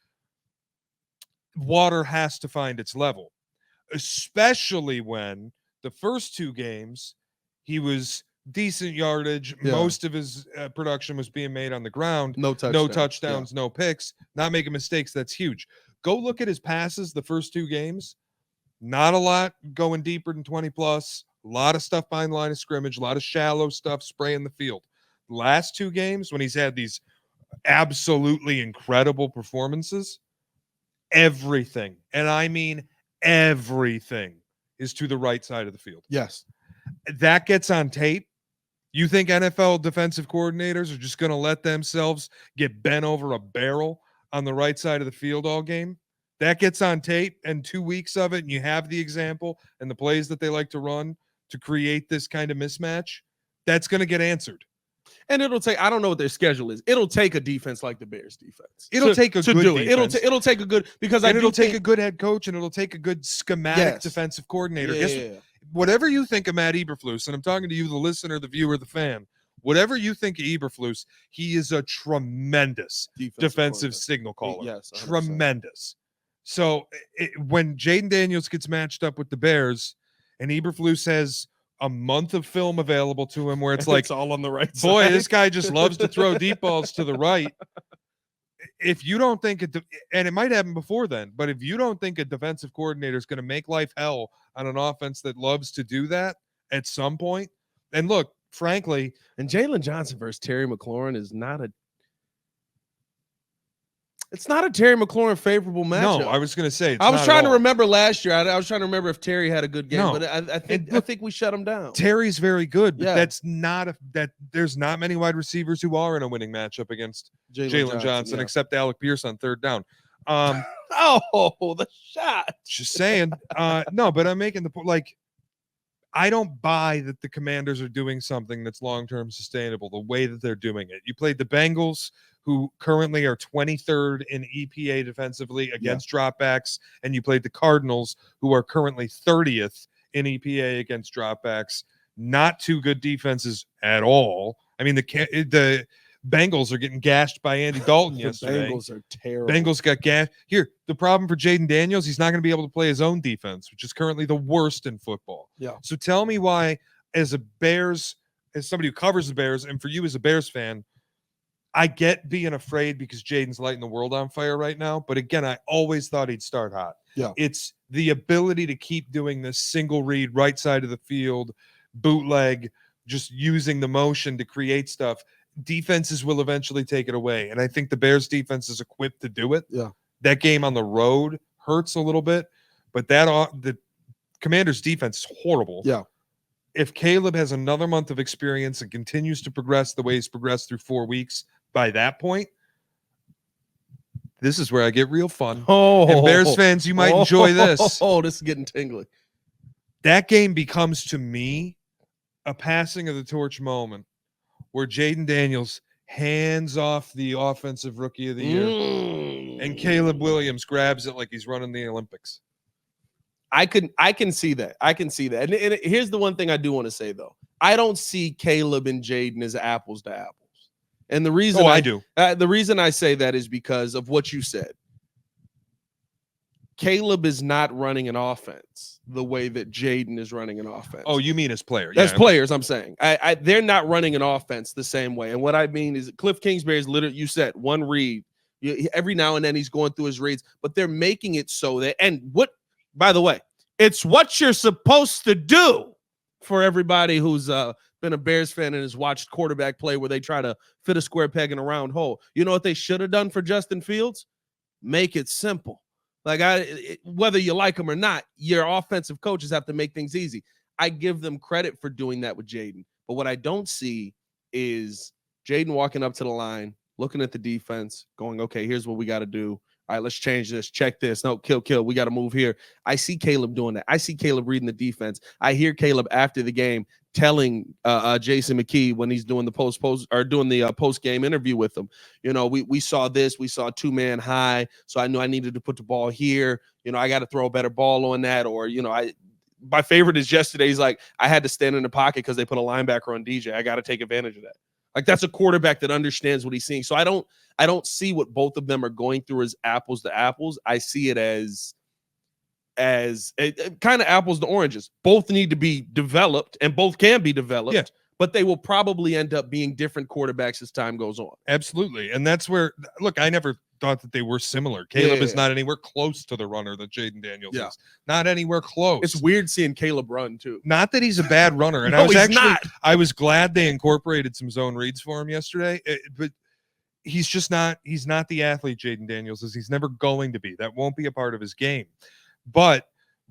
Water has to find its level, especially when the first two games he was decent yardage. Yeah. Most of his production was being made on the ground. No touchdowns, no picks, not making mistakes. That's huge. Go look at his passes the first two games. Not a lot going deeper than 20 plus. A lot of stuff behind the line of scrimmage. A lot of shallow stuff spraying the field. The last two games when he's had these absolutely incredible performances, everything, and I mean everything, is to the right side of the field. Yes. That gets on tape. You think NFL defensive coordinators are just going to let themselves get bent over a barrel on the right side of the field all game? That gets on tape, and 2 weeks of it, and you have the example and the plays that they like to run to create this kind of mismatch. That's going to get answered. And it'll take, I don't know what their schedule is. It'll take a defense like the Bears defense. It'll take a good defense. It'll take a good, because it'll take a good head coach, and it'll take a good schematic defensive coordinator. Yeah. Whatever you think of Matt Eberflus, and I'm talking to you, the listener, the viewer, the fan, whatever you think of Eberflus, he is a tremendous defensive signal caller. Yes, 100%. Tremendous. So when Jaden Daniels gets matched up with the Bears and Eberflus has a month of film available to him where it's like, it's all on the right side. Boy, this guy just loves to throw deep balls to the right. If you don't think it, and it might happen before then, but if you don't think a defensive coordinator is going to make life hell on an offense that loves to do that at some point, and look, frankly, and Jalen Johnson versus Terry McLaurin is not a, it's not a Terry McLaurin favorable matchup. No, I was going to say, I was trying to remember last year. I was trying to remember if Terry had a good game, but I think we shut him down. Terry's very good, but that's not there's not many wide receivers who are in a winning matchup against Jalen Johnson except Alec Pierce on third down. The shot. Just saying. No, but I'm making the point, like, I don't buy that the Commanders are doing something that's long-term sustainable the way that they're doing it. You played the Bengals, who currently are 23rd in EPA defensively against dropbacks, and you played the Cardinals, who are currently 30th in EPA against dropbacks. Not two good defenses at all. I mean, the Bengals are getting gashed by Andy Dalton yesterday. Bengals are terrible. Bengals got gashed. Here, the problem for Jaden Daniels, he's not going to be able to play his own defense, which is currently the worst in football. Yeah. So tell me why, as somebody who covers the Bears, and for you as a Bears fan, I get being afraid because Jaden's lighting the world on fire right now. But again, I always thought he'd start hot. Yeah. It's the ability to keep doing this single read, right side of the field, bootleg, just using the motion to create stuff. Defenses will eventually take it away. And I think the Bears defense is equipped to do it. Yeah. That game on the road hurts a little bit, but the Commanders defense is horrible. Yeah. If Caleb has another month of experience and continues to progress the way he's progressed through 4 weeks, by that point, this is where I get real fun. And Bears fans, you might enjoy this. Oh, this is getting tingly. That game becomes, to me, a passing of the torch moment where Jaden Daniels hands off the offensive rookie of the year, and Caleb Williams grabs it like he's running the Olympics. I can see that. I can see that. And here's the one thing I do want to say, though. I don't see Caleb and Jaden as apples to apples. And the reason I do. The reason I say that is because of what you said. Caleb is not running an offense the way that Jaden is running an offense. Oh, you mean as players? As players, I'm saying. They're not running an offense the same way. And what I mean is Cliff Kingsbury is literally, you said, one read. Every now and then he's going through his reads, but they're making it so that, by the way, it's what you're supposed to do for everybody who's been been a Bears fan and has watched quarterback play where they try to fit a square peg in a round hole. You know what they should have done for Justin Fields? Make it simple. Like, whether you like him or not, your offensive coaches have to make things easy. I give them credit for doing that with Jaden. But what I don't see is Jaden walking up to the line, looking at the defense, going, okay, here's what we got to do. All right, let's change this. Check this. No, kill. We got to move here. I see Caleb doing that. I see Caleb reading the defense. I hear Caleb after the game telling Jason McKee when he's doing the post game interview with him. You know, we saw this. We saw 2-man high, so I knew I needed to put the ball here. You know, I got to throw a better ball on that. Or, you know, my favorite is yesterday. He's like, I had to stand in the pocket because they put a linebacker on DJ. I got to take advantage of that. Like, that's a quarterback that understands what he's seeing. So I don't see what both of them are going through as apples to apples. I see it as kind of apples to oranges. Both need to be developed, and both can be developed, but they will probably end up being different quarterbacks as time goes on. Absolutely. And that's where, look, I never thought that they were similar. Caleb is not anywhere close to the runner that Jaden Daniels is. Not anywhere close. It's weird seeing Caleb run too. Not that he's a bad runner. And I was glad they incorporated some zone reads for him yesterday, but he's just not, he's not the athlete Jaden Daniels is. He's never going to be. That won't be a part of his game. But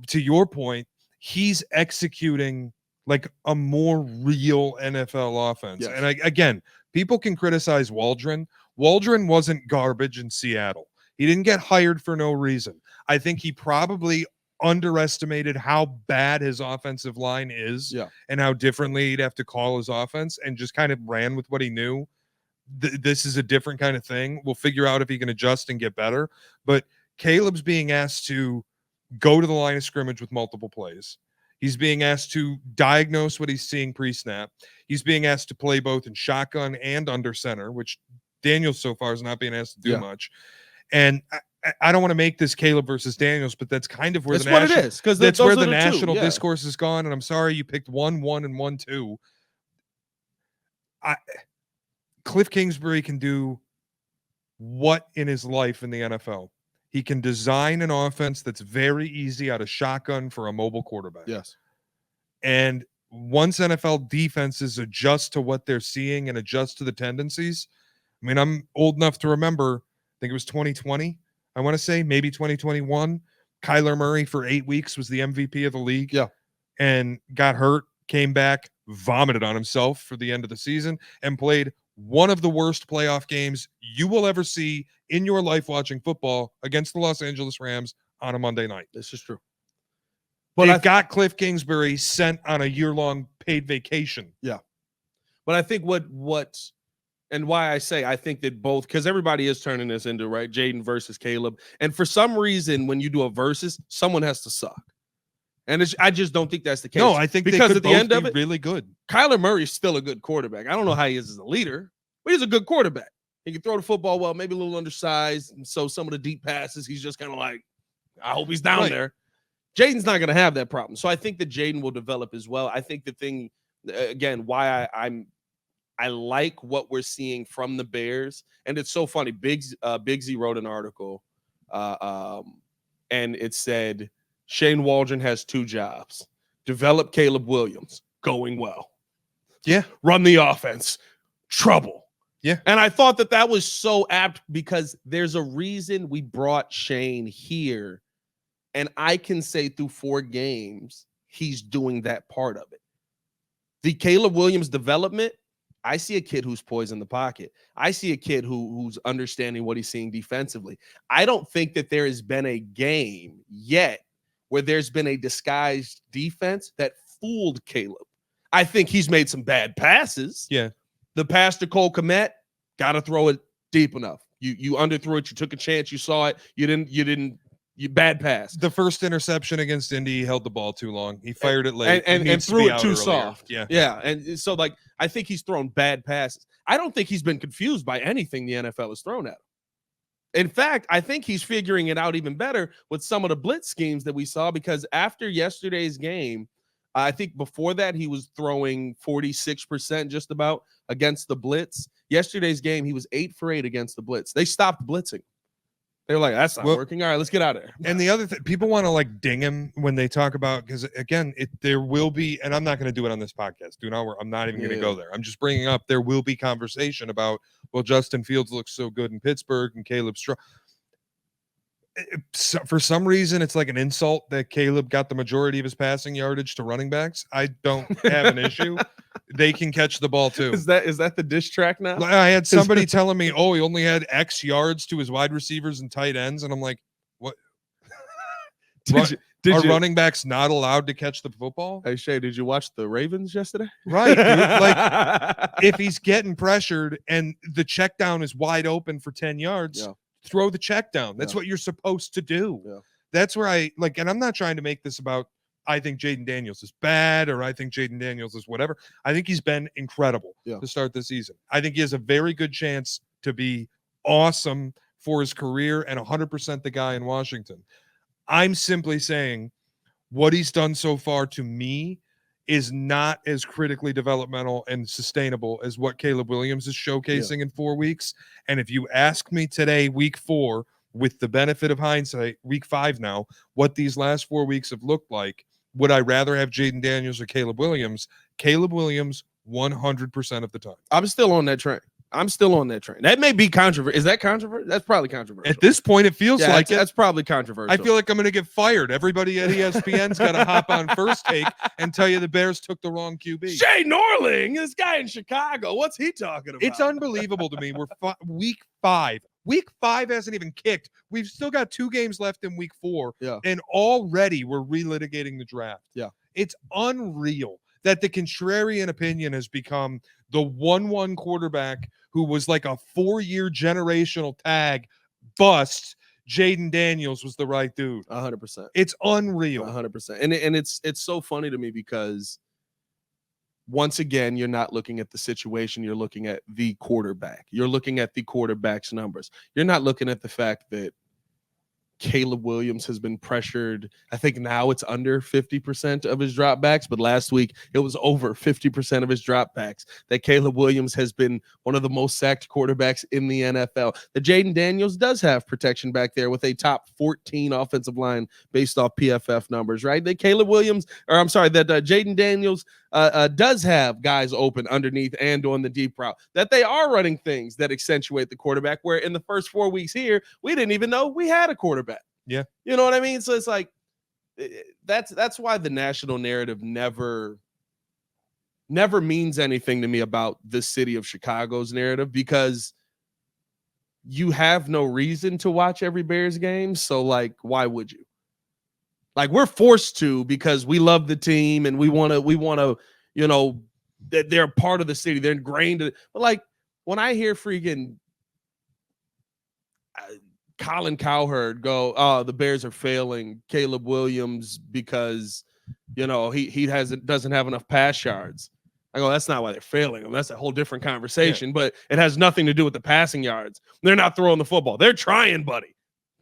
to your point, he's executing like a more real NFL offense. Yes. And again, people can criticize Waldron. Waldron wasn't garbage in Seattle. He didn't get hired for no reason. I think he probably underestimated how bad his offensive line is and how differently he'd have to call his offense, and just kind of ran with what he knew. This is a different kind of thing. We'll figure out if he can adjust and get better. But Caleb's being asked to go to the line of scrimmage with multiple plays. He's being asked to diagnose what he's seeing pre-snap. He's being asked to play both in shotgun and under center, which Daniels so far is not being asked to do much. And I don't want to make this Caleb versus Daniels, but that's kind of where that's what it is, because that's where the national discourse has gone. And I'm sorry you picked 1-1 and 1-2. Cliff Kingsbury can do what in his life in the NFL? He can design an offense that's very easy out of shotgun for a mobile quarterback. Yes. And once NFL defenses adjust to what they're seeing and adjust to the tendencies, I mean, I'm old enough to remember, I think it was 2020, I want to say, maybe 2021. Kyler Murray for 8 weeks was the MVP of the league. Yeah. And got hurt, came back, vomited on himself for the end of the season, and played one of the worst playoff games you will ever see in your life watching football against the Los Angeles Rams on a Monday night. This is true. But I got Cliff Kingsbury sent on a year-long paid vacation. Yeah. But I think what and why I say I think that both, because everybody is turning this into, right, Jaden versus Caleb. And for some reason, when you do a versus, someone has to suck. And I just don't think that's the case. No, I think because at the end of it, really good. Kyler Murray is still a good quarterback. I don't know how he is as a leader, but he's a good quarterback. He can throw the football well, maybe a little undersized. And so some of the deep passes, he's just kind of like, I hope he's down there. Jaden's not going to have that problem. So I think that Jaden will develop as well. I think the thing, again, why I like what we're seeing from the Bears, and it's so funny. Biggsy wrote an article, and it said, Shane Waldron has 2 jobs: develop Caleb Williams, going well. Yeah. Run the offense, trouble. Yeah. And I thought that was so apt, because there's a reason we brought Shane here. And I can say through 4 games, he's doing that part of it. The Caleb Williams development, I see a kid who's poised in the pocket. I see a kid who's understanding what he's seeing defensively. I don't think that there has been a game yet where there's been a disguised defense that fooled Caleb. I think he's made some bad passes. Yeah. The pass to Cole Kmet, got to throw it deep enough. You underthrew it. You took a chance. You saw it. You bad pass. The first interception against Indy, he held the ball too long. He fired it late and threw it too soft. Yeah. And so, like, I think he's thrown bad passes. I don't think he's been confused by anything the NFL has thrown at him. In fact, I think he's figuring it out even better with some of the blitz schemes that we saw, because after yesterday's game, I think before that he was throwing 46% just about against the blitz. Yesterday's game, he was 8 for 8 against the blitz. They stopped blitzing. They were like, that's not working. All right, let's get out of there. And the other thing, people want to like ding him when they talk about, because again, there will be, and I'm not going to do it on this podcast. I'm not even going to go there. I'm just bringing up, there will be conversation about, well, Justin Fields looks so good in Pittsburgh and Caleb for some reason, it's like an insult that Caleb got the majority of his passing yardage to running backs. I don't have an issue. They can catch the ball too. Is that the dish track now? I had somebody telling me, oh, he only had X yards to his wide receivers and tight ends. And I'm like, what? Are running backs not allowed to catch the football? Hey, Shea, did you watch the Ravens yesterday? Right, dude. Like, if he's getting pressured and the check down is wide open for 10 yards, throw the check down. That's what you're supposed to do. Yeah. That's where I like, and I'm not trying to make this about, I think Jaden Daniels is bad or I think Jaden Daniels is whatever. I think he's been incredible to start the season. I think he has a very good chance to be awesome for his career and 100% the guy in Washington. I'm simply saying what he's done so far to me is not as critically developmental and sustainable as what Caleb Williams is showcasing in 4 weeks. And if you ask me today, week 4, with the benefit of hindsight, week 5 now, what these last 4 weeks have looked like, would I rather have Jaden Daniels or Caleb Williams? Caleb Williams 100% of the time. I'm still on that train. That may be controversial. Is that controversial? That's probably controversial. At this point, it feels like that's probably controversial. I feel like I'm going to get fired. Everybody at ESPN's got to hop on First Take and tell you the Bears took the wrong QB. Shea Norling, this guy in Chicago. What's he talking about? It's unbelievable to me. We're week 5. Week 5 hasn't even kicked. We've still got 2 games left in week 4. Yeah. And already we're relitigating the draft. Yeah. It's unreal that the contrarian opinion has become the 1-1 quarterback who was like a 4-year generational tag bust. Jaden Daniels was the right dude. 100%. It's unreal. 100%. And it's so funny to me because once again, you're not looking at the situation. You're looking at the quarterback. You're looking at the quarterback's numbers. You're not looking at the fact that Caleb Williams has been pressured. I think now it's under 50% of his dropbacks, but last week it was over 50% of his dropbacks. That Caleb Williams has been one of the most sacked quarterbacks in the NFL. That Jaden Daniels does have protection back there with a top 14 offensive line based off PFF numbers, right? That Jaden Daniels does have guys open underneath and on the deep route. That they are running things that accentuate the quarterback, where in the first 4 weeks here, we didn't even know we had a quarterback. Yeah. You know what I mean? So it's like, that's why the national narrative never means anything to me about the city of Chicago's narrative, because you have no reason to watch every Bears game. So like, why would you? Like, we're forced to because we love the team and we want to, you know, that they're part of the city. They're ingrained in it. But like, when I hear freaking Colin Cowherd go, oh, the Bears are failing Caleb Williams because, you know, he doesn't have enough pass yards. I go, that's not why they're failing him. That's a whole different conversation, but it has nothing to do with the passing yards. They're not throwing the football. They're trying, buddy.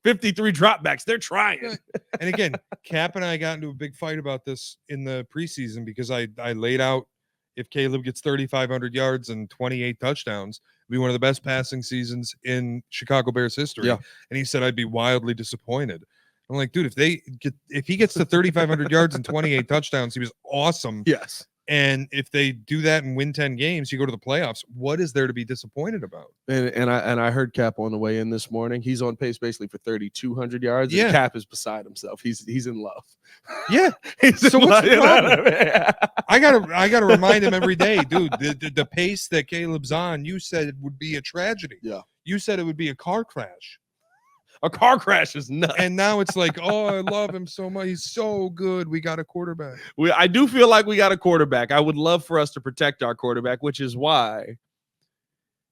53 dropbacks. They're trying. And again, Cap and I got into a big fight about this in the preseason because I laid out, if Caleb gets 3,500 yards and 28 touchdowns, it'll be one of the best passing seasons in Chicago Bears history. Yeah. And he said, I'd be wildly disappointed. I'm like, dude, if he gets to 3,500 yards and 28 touchdowns, he was awesome. Yes. And if they do that and win 10 games, you go to the playoffs. What is there to be disappointed about? And I heard Cap on the way in this morning. He's on pace basically for 3,200 yards. Yeah. And Cap is beside himself. He's in love. Yeah. So what's the problem? I gotta remind him every day, dude. The pace that Caleb's on, you said it would be a tragedy. Yeah. You said it would be a car crash. A car crash is nuts. And now it's like, oh, I love him so much. He's so good. We got a quarterback. I do feel like we got a quarterback. I would love for us to protect our quarterback, which is why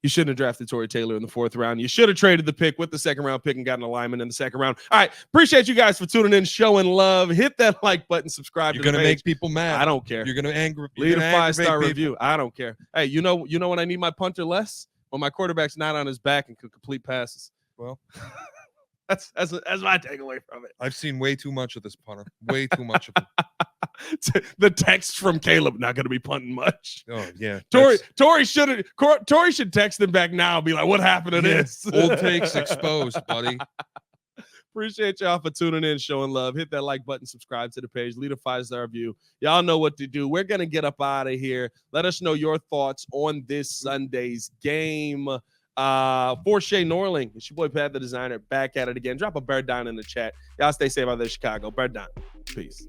you shouldn't have drafted Torrey Taylor in the 4th round. You should have traded the pick with the 2nd round pick and gotten a lineman in the 2nd round. All right. Appreciate you guys for tuning in, showing love. Hit that like button, subscribe. You're going to make people mad. I don't care. You're going to anger. Leave a 5-star review. I don't care. Hey, you know when I need my punter less? When my quarterback's not on his back and can complete passes. Well, that's my takeaway from it. I've seen way too much of this punter. Way too much of it. The text from Caleb, not going to be punting much. Oh yeah, Tori should text him back now. Be like, what happened to this? Old takes exposed, buddy. Appreciate y'all for tuning in, showing love. Hit that like button, subscribe to the page, leave a 5-star review. Y'all know what to do. We're going to get up out of here. Let us know your thoughts on this Sunday's game. For Shea Norling, it's your boy Pat the Designer, back at it again. Drop a bird down in the chat. Y'all stay safe out there, Chicago. Bird down. Peace.